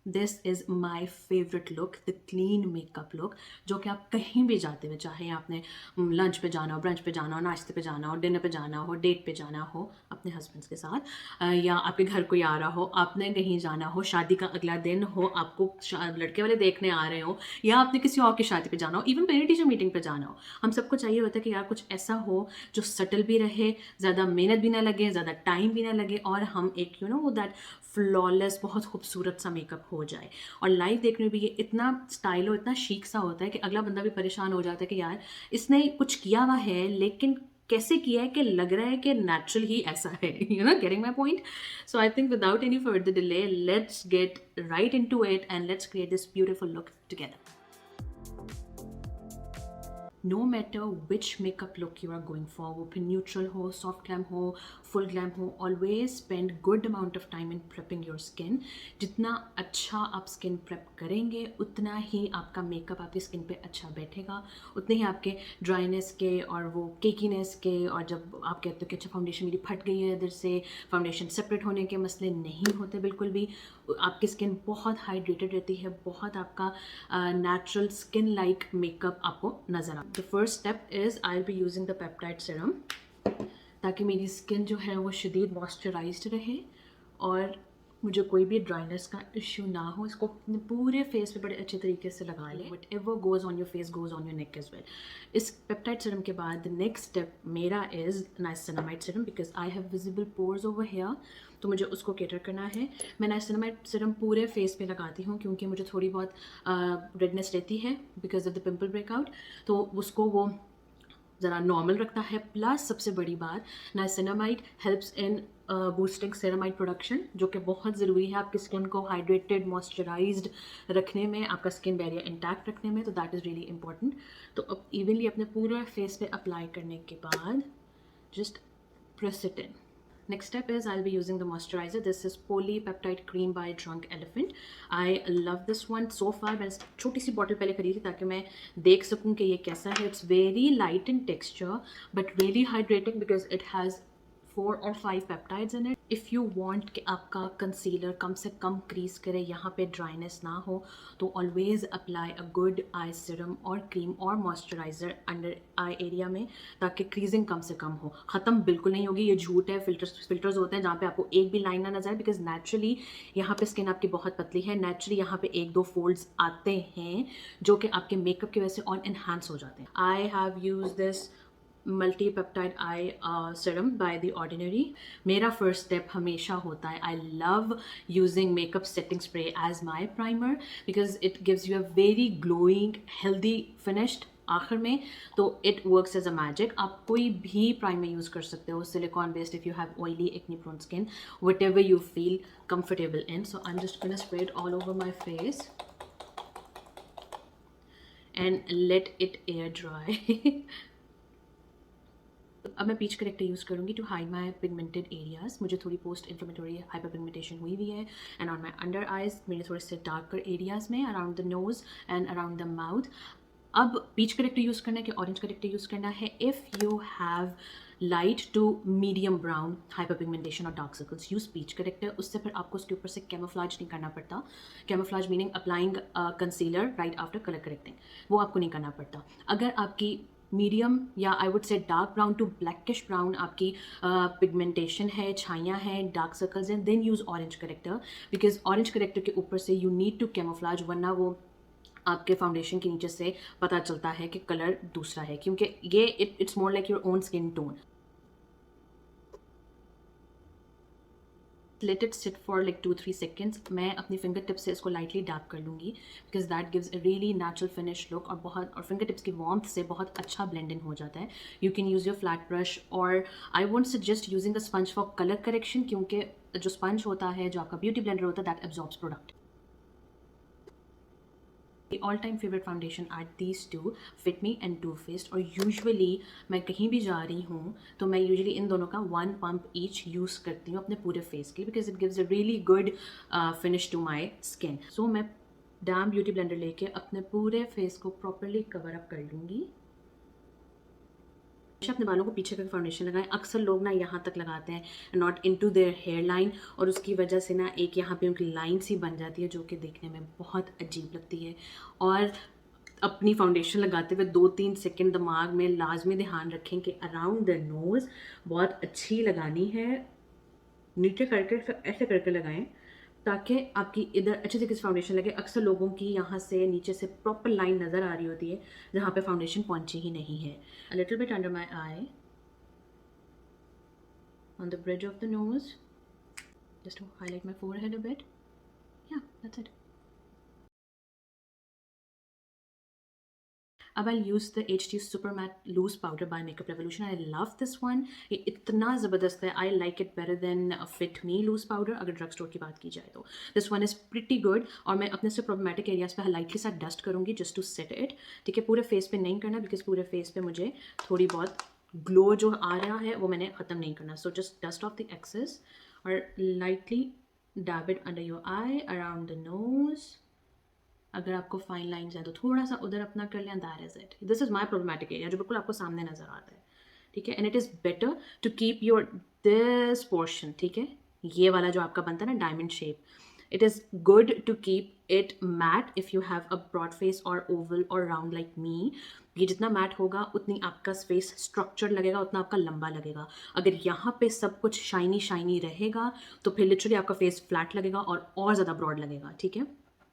This is my favourite look, the clean makeup look, जो कि आप कहीं भी जाते हुए, चाहे आपने लंच पे जाना हो, ब्रंच पे जाना हो, नाश्ते पे जाना हो, डिनर पे जाना हो, डेट पे जाना हो अपने हस्बैंड्स के साथ, या आपके घर कोई आ रहा हो, आपने कहीं जाना हो, शादी का अगला दिन हो, आपको लड़के वाले देखने आ रहे हो, या आपने किसी और की शादी पे जाना हो, इवन पेरेंट टीचर मीटिंग पे जाना हो, हम सबको चाहिए होता है कि यार कुछ ऐसा हो जो सटल भी रहे, ज़्यादा मेहनत भी ना लगे, ज़्यादा टाइम भी ना लगे, और हम एक दैट फ्लॉलेस बहुत खूबसूरत सा मेकअप हो जाए। और लाइव देखने में भी ये इतना स्टाइल हो, इतना शीक सा होता है कि अगला बंदा भी परेशान हो जाता है कि यार इसने कुछ किया हुआ है, लेकिन कैसे किया है कि लग रहा है कि नेचुरल ही ऐसा है। Getting my point? So I think without any further delay, let's get right into it and let's create this beautiful look together. No matter which makeup look you are going for, वो फिर neutral हो, soft glam हो, full glam हो, always spend good amount of time in prepping your skin. जितना अच्छा आप skin prep करेंगे, उतना ही आपका makeup आपकी skin पे अच्छा बैठेगा, उतने ही आपके dryness के और वो cakiness के, और जब आप कहते हो कि अच्छा foundation मेरी फट गई है इधर से, foundation separate होने के मसले नहीं होते बिल्कुल भी. आपकी स्किन बहुत हाइड्रेटेड रहती है, बहुत आपका नेचुरल स्किन लाइक मेकअप आपको नज़र आ. The first step is I will be using the peptide serum, ताकि मेरी स्किन जो है वो शदीद मॉइस्चराइज्ड रहे और मुझे कोई भी ड्राइनेस का इश्यू ना हो. इसको अपने पूरे फेस पे बड़े अच्छे तरीके से लगा लें. Whatever goes on your face goes on your neck as well. इस पेप्टाइड सीरम के बाद नेक्स्ट स्टेप मेरा is niacinamide serum, because I have visible pores over here, तो मुझे उसको कैटर करना है. मैं नाइसिनामाइड सीरम पूरे फेस पे लगाती हूँ क्योंकि मुझे थोड़ी बहुत रेडनेस रहती है because of the pimple breakout, तो उसको वो ज़रा नॉर्मल रखता है. प्लस सबसे बड़ी बात, niacinamide helps in boosting ceramide production, जो कि बहुत ज़रूरी है आपकी स्किन को हाइड्रेटेड मॉइस्चराइज्ड रखने में, आपका स्किन बैरियर इंटैक्ट रखने में, तो दैट इज़ रियली इंपॉर्टेंट. तो अब इवनली अपने पूरे फेस पे अप्लाई करने के बाद just press it in. Next step is I'll be using the moisturizer. This is Polypeptide Cream by Drunk Elephant. I love this one. So far मैंने छोटी सी बॉटल पहले खरीदी ताकि मैं देख सकूं कि ये कैसा है. It's very light in texture but really hydrating because it has 4 or 5 peptides in it. If you want कि आपका कंसीलर कम से कम क्रीज करे, यहाँ पे ड्राइनेस ना हो, तो always apply a good I serum और क्रीम और मॉइस्चराइज़र अंडर आई एरिया में, ताकि क्रीजिंग कम से कम हो. ख़त्म बिल्कुल नहीं होगी, ये झूठ है. फिल्टर्स होते हैं जहाँ पे आपको एक भी लाइन ना नजर आए, बिकॉज नेचुरली यहाँ पे स्किन आपकी बहुत पतली है, नेचुरली यहाँ पे 1-2 फोल्ड्स आते हैं जो कि आपके मेकअप की वजह से और इन्हांस हो जाते हैं. I have use this multi peptide eye serum by the ordinary. मेरा फर्स्ट स्टेप हमेशा होता है, I love using makeup setting spray as my primer because it gives you a very glowing healthy finished आखिर में. तो it works as a magic. आप कोई भी प्राइमर यूज़ कर सकते हो, silicone based, if you have oily acne prone skin, whatever you feel comfortable in. So I'm just gonna spray it all over my face and let it air dry. अब मैं peach corrector use करूँगी to hide my pigmented areas. मुझे थोड़ी post inflammatory hyper pigmentation हुई हुई है and on my under eyes, मेरे थोड़े से डार्कर एरियाज में, around the nose and around the mouth. अब पीच करेक्टर यूज़ करना है कि ऑरेंज करेक्टर यूज़ करना है? If you have light to medium brown hyper pigmentation और dark circles, use peach corrector. उससे फिर आपको उसके ऊपर से कैमोफ्लाज नहीं करना पड़ता. Camouflage meaning applying concealer right after colour correcting, वो आपको नहीं करना पड़ता. अगर आपकी मीडियम या I would say dark brown to blackish brown आपकी पिगमेंटेशन है, छाइयाँ हैं, डार्क सर्कल्स हैं, then use orange corrector, because orange corrector के ऊपर से यू नीड टू कैमोफ्लाज, वरना वो आपके फाउंडेशन के नीचे से पता चलता है कि कलर दूसरा है, क्योंकि ये it's more like your own skin tone. Let it sit for like 2-3 seconds. मैं अपनी फिंगर टिप से इसको लाइटली डैप कर लूँगी because that gives a really natural finish look, और फिंगर टिप्स की वार्मथ से बहुत अच्छा ब्लेंड इन हो जाता है. You can use your flat brush, और I won't suggest using a sponge for colour correction, क्योंकि जो स्पंज होता है, जो आपका ब्यूटी ब्लेंडर होता है, that absorbs product. All time favourite foundation are these two, Fit Me and Too Faced. और यूजुअली मैं कहीं भी जा रही हूँ तो मैं यूजुअली इन दोनों का 1 पंप ईच यूज़ करती हूँ अपने पूरे फेस के लिए, because it gives a really good finish to my skin. So मैं डैम ब्यूटी ब्लेंडर लेके अपने पूरे फेस को प्रॉपरली कवर अप कर लूँगी. हमेशा अपने बालों को पीछे करके फाउंडेशन लगाएं। अक्सर लोग ना यहाँ तक लगाते हैं, not into their hair line, और उसकी वजह से ना एक यहाँ पे उनकी लाइन सी बन जाती है जो कि देखने में बहुत अजीब लगती है। और अपनी फाउंडेशन लगाते हुए 2-3 सेकंड दिमाग में लाजमी ध्यान रखें कि अराउंड द नोज़ बहुत अच्छी लगानी है, नीचे करके फिर ऐसे करके लगाएं ताकि आपकी इधर अच्छे तरीके से फाउंडेशन लगे। अक्सर लोगों की यहाँ से नीचे से प्रॉपर लाइन नज़र आ रही होती है जहाँ पे फाउंडेशन पहुँची ही नहीं है। अ little bit under my I, on the bridge of the nose, just to highlight my forehead a bit. Yeah, that's it. अब I'll use the HT Super Matte Loose Powder by Makeup Revolution. I love this one. ये इतना ज़बरदस्त है. I like it better than Fit Me Loose Powder अगर drug store की बात की जाए तो. This one is pretty good. और मैं अपने से प्रॉब्लमेटिक एरियाज पे लाइटली सा डस्ट करूँगी just to set it. ठीक है, पूरे फेस पे नहीं करना बिकॉज पूरे फेस पे मुझे थोड़ी बहुत ग्लो जो आ रहा है वो मैंने ख़त्म नहीं करना. So just dust off the excess और lightly dab it under your eye, around the nose. अगर आपको फाइन लाइन्स हैं तो थोड़ा सा उधर अपना कर लें. That is it. This is my problematic area जो बिल्कुल आपको सामने नज़र आता है. ठीक है, and it is better to keep your this portion. ठीक है, ये वाला जो आपका बनता है ना diamond shape, it is good to keep it matte if you have a broad face और ओवल और राउंड लाइक मी. ये जितना मैट होगा उतनी आपका फेस स्ट्रक्चर लगेगा, उतना आपका लंबा लगेगा. अगर यहाँ पे सब कुछ शाइनी शाइनी रहेगा तो फिर लिटरली आपका फेस फ्लैट लगेगा और ज़्यादा ब्रॉड लगेगा. ठीक है,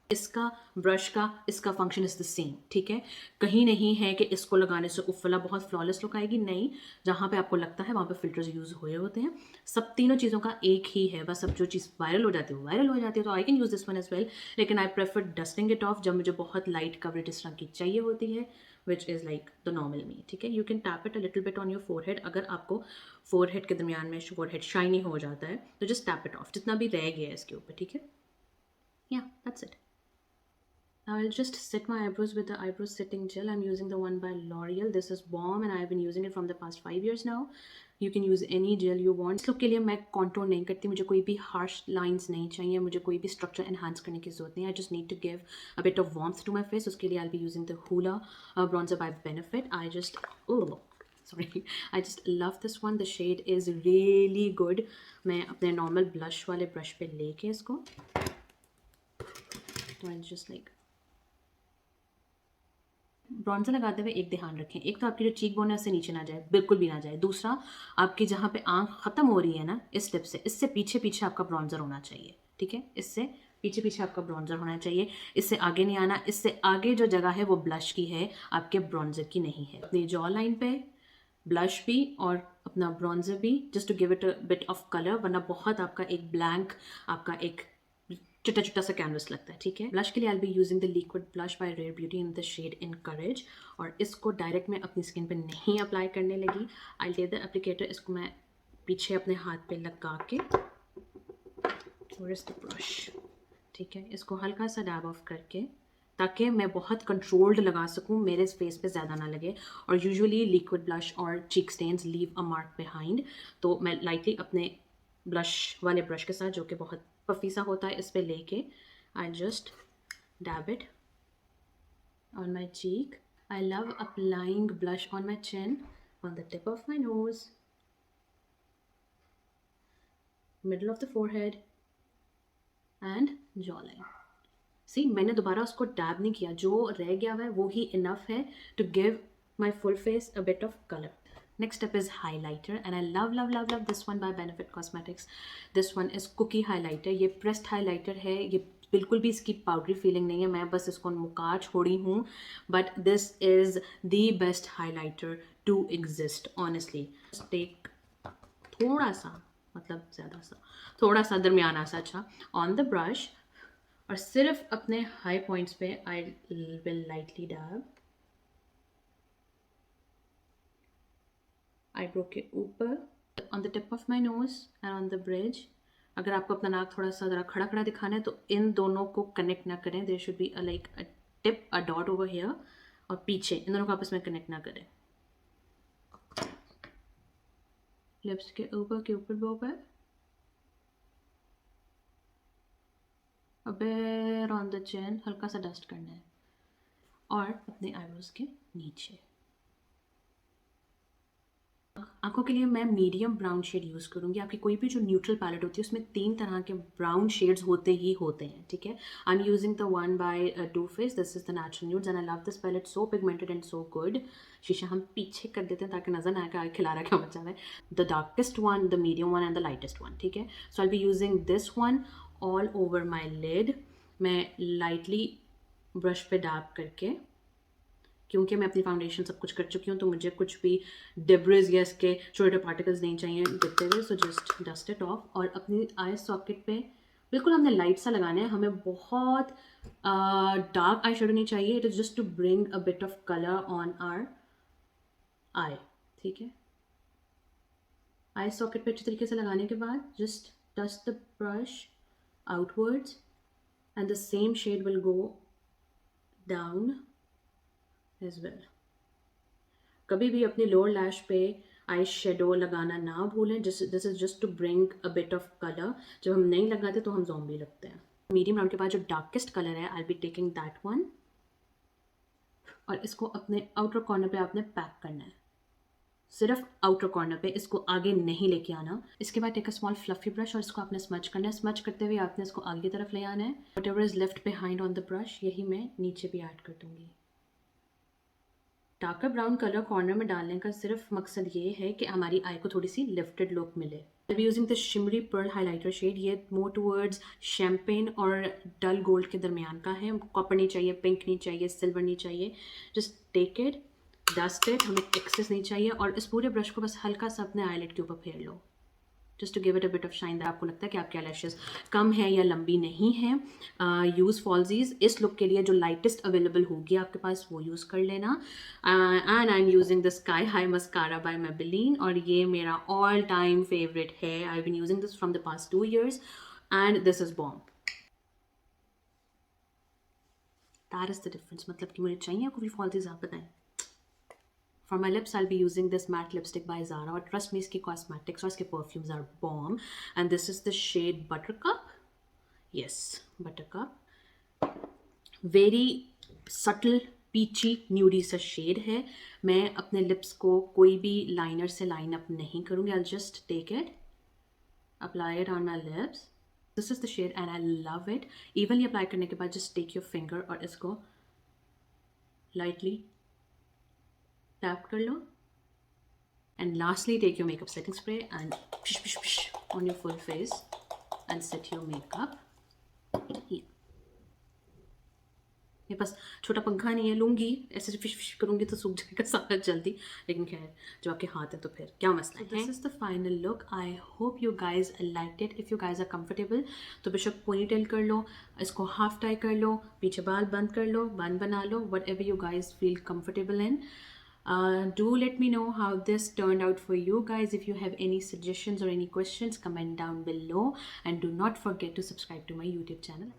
इसका ब्रश का इसका फंक्शन इज़ द सेम. ठीक है, कहीं नहीं है कि इसको लगाने से उफला बहुत फ्लॉलेस लुक आएगी. नहीं, जहाँ पे आपको लगता है वहाँ पे फिल्टर्स यूज़ हुए होते हैं. सब तीनों चीज़ों का एक ही है, बस अब जो चीज़ वायरल हो जाती है वो वायरल हो जाती है. तो I can use this one as well, लेकिन I prefer dusting it off जब मुझे बहुत लाइट कवरेज इस तरह की चाहिए होती है, which is like the normal me. ठीक है, you can tap it a little bit on your forehead. अगर आपको फोरहेड के दरमियान में फोरहेड शाइनी हो जाता है तो जस्ट टैप इट ऑफ जितना भी रह गया है इसके ऊपर. ठीक है, या that's it. Now I'll just set my eyebrows with the eyebrow setting gel. I'm using the one by L'Oreal. This is bomb and I've been using it from the past 5 years now. You can use any gel you want. इस look के लिए मैं contour नहीं करती, मुझे कोई भी harsh lines नहीं चाहिए, मुझे कोई भी structure enhance करने की ज़रूरत नहीं. I just need to give a bit of warmth to my face. उसके लिए I'll be using the Hoola bronzer by Benefit. I just love this one. The shade is really good. मैं अपने normal blush वाले brush पे लेके इसको तो I'll just like bronzer लगाते हुए एक ध्यान रखें. एक तो आपकी जो चीक बोन है उससे नीचे ना जाए, बिल्कुल भी ना जाए. दूसरा, आपकी जहाँ पे आँख ख़त्म हो रही है ना इस टिप से, इससे पीछे पीछे आपका ब्रॉन्जर होना चाहिए. ठीक है, इससे पीछे पीछे आपका ब्रॉन्जर होना चाहिए, इससे आगे नहीं आना. इससे आगे जो जगह है वो ब्लश की है, आपके ब्रॉन्जर की नहीं है. अपनी जॉ लाइन पे ब्लश भी और अपना ब्रॉन्जर भी, just to give it a bit of colour, वरना बहुत आपका एक ब्लैंक, आपका एक चिट्टा चिट्टा सा कैनवस लगता है. ठीक है, ब्लश के लिए I be using the liquid blush by Rare Beauty in the shade Encourage. और इसको डायरेक्ट मैं अपनी स्किन पे नहीं अप्लाई करने लगी. आई टेक द एप्लीकेटर, इसको मैं पीछे अपने हाथ पे लगा के, वेयर इज द ब्रश. ठीक है, इसको हल्का सा डैब ऑफ करके ताकि मैं बहुत कंट्रोल्ड लगा सकूं, मेरे फेस पे ज़्यादा ना लगे. और यूजुअली लिक्विड ब्लश और cheek stains leave a mark behind, तो मैं लाइटली अपने ब्लश वाले ब्रश के साथ जो कि बहुत पफी सा होता है इस पे लेके I just dab it on my cheek. I love applying blush on my chin, on the tip of my nose, middle of the forehead and jaw line. See, मैंने दोबारा उसको डैब नहीं किया, जो रह गया हुआ है वो ही इनफ है to give my full face a bit of colour. Next step is highlighter and I love this one by Benefit Cosmetics. This one is cookie highlighter. ये pressed highlighter है, ये बिल्कुल भी इसकी पाउडरी फीलिंग नहीं है, मैं बस इसको मुका छोड़ी हूँ. But this is the best highlighter to exist honestly. Take थोड़ा सा, मतलब ज़्यादा सा, थोड़ा सा दरमियाना सा, अच्छा, ऑन द ब्रश, और सिर्फ अपने हाई पॉइंट्स पे I will lightly dab eyebrow के ऊपर, on the tip of my knows and on the bridge. अगर आपको अपना नाक थोड़ा सा ज़रा खड़ा खड़ा दिखाना है तो इन दोनों को कनेक्ट ना करें. There should be like a tip, a dot over here, और पीछे इन दोनों को आपस में कनेक्ट ना करें. लिप्स के ऊपर बो पर, अबे ऑन द चिन हल्का सा डस्ट करना है, और अपने आईब्रोज के नीचे. आँखों के लिए मैं मीडियम ब्राउन शेड यूज़ करूँगी। आपकी कोई भी जो न्यूट्रल पैलेट होती है उसमें 3 तरह के ब्राउन शेड्स होते ही होते हैं, ठीक है। I am using the one by Too Face, this is the natural nudes and I love this palette, so pigmented and so good. शीशा हम पीछे कर देते हैं ताकि नज़र ना आए कि खिला रहा क्या बचा है। The darkest one, the medium one and the lightest one, ठीक है। So I be using this one all over my lid. मैं लाइटली ब्रश पे डैब करके, क्योंकि मैं अपनी फाउंडेशन सब कुछ कर चुकी हूँ तो मुझे कुछ भी डिब्रिज या इसके छोटे पार्टिकल्स नहीं चाहिए गिरते हुए, सो जस्ट डस्ट इट ऑफ। और अपनी आई सॉकेट पे बिल्कुल हमने लाइट सा लगाना है, हमें बहुत डार्क आई शेडो नहीं चाहिए, it is just to bring a bit of colour on our eye, ठीक है। आई सॉकेट पे अच्छी तरीके से लगाने के बाद just dust the brush outwards and the same shade will go down as well. कभी भी अपने लोअर लैश पे आई शेडो लगाना ना भूलें, this is just to bring a bit of colour. जब हम नहीं लगाते तो हम ज़ॉम्बी लगते हैं। मीडियम ब्राउन के बाद जो डार्केस्ट कलर है आई बी टेकिंग दैट वन और इसको अपने आउटर कॉर्नर पे आपने पैक करना है, सिर्फ आउटर कॉर्नर पे, इसको आगे नहीं लेके आना। इसके बाद take a small fluffy brush और इसको आपने स्मच करना है। स्मच करते हुए आपने इसको आगे की तरफ ले आना है। What ever is left behind on the brush यही मैं नीचे भी ऐड कर दूंगी। डार्कर ब्राउन कलर कॉर्नर में डालने का सिर्फ मकसद ये है कि हमारी आई को थोड़ी सी लिफ्टेड लुक मिले। I be using the shimmery pearl highlighter shade, ये मोर टूवर्ड्स शैम्पेन और डल गोल्ड के दरमियान का है। कॉपर नहीं चाहिए, पिंक नहीं चाहिए, सिल्वर नहीं चाहिए, just take it, dust it, हमें एक्सेस नहीं चाहिए। और इस पूरे ब्रश को बस हल्का सा अपने आईलेट के ऊपर फेर लो, just to give it a bit of shine. आपको लगता है कि आपके लैशेस कम है या लंबी नहीं है, यूज़ फॉल्जीज इस लुक के लिए जो लाइटेस्ट अवेलेबल होगी आपके पास वो यूज़ कर लेना। And I am using the Sky High mascara by Maybelline और ये मेरा ऑल टाइम फेवरेट है। I been using this from the past 2 years and this is bomb. That is the difference, मतलब कि मुझे चाहिए कोई फॉल्जीज, आप बताएं। For my lips, I'll be using this matte lipstick by Zara. और trust me, इसकी cosmetics और इसके perfumes are bomb. And this is the shade Buttercup. Yes, Buttercup. Very subtle, peachy, nudie सा shade है। मैं अपने lips को कोई भी liner से line up नहीं करूँगी. I'll just take it, apply it on my lips. This is the shade and I love it. Evenly apply करने के बाद just take your finger और इसको lightly टैप कर लो। And lastly take your makeup setting spray and pish pish pish on your full face and set your makeup. मेरे पास छोटा पंखा नहीं है, लूँगी ऐसे फिश फिश करूँगी तो सूख जाएगा सारा जल्दी, लेकिन खैर जब आपके हाथ है तो फिर क्या मसला है। This is the final look. I hope you guys liked it. If you guys are comfortable तो बेशक पोनी टेल कर लो, इसको हाफ टाई कर लो, पीछे बाल बंद कर लो, बन बना लो, whatever you guys feel comfortable in. Do let me know how this turned out for you guys. If you have any suggestions or any questions, comment down below and do not forget to subscribe to my YouTube channel.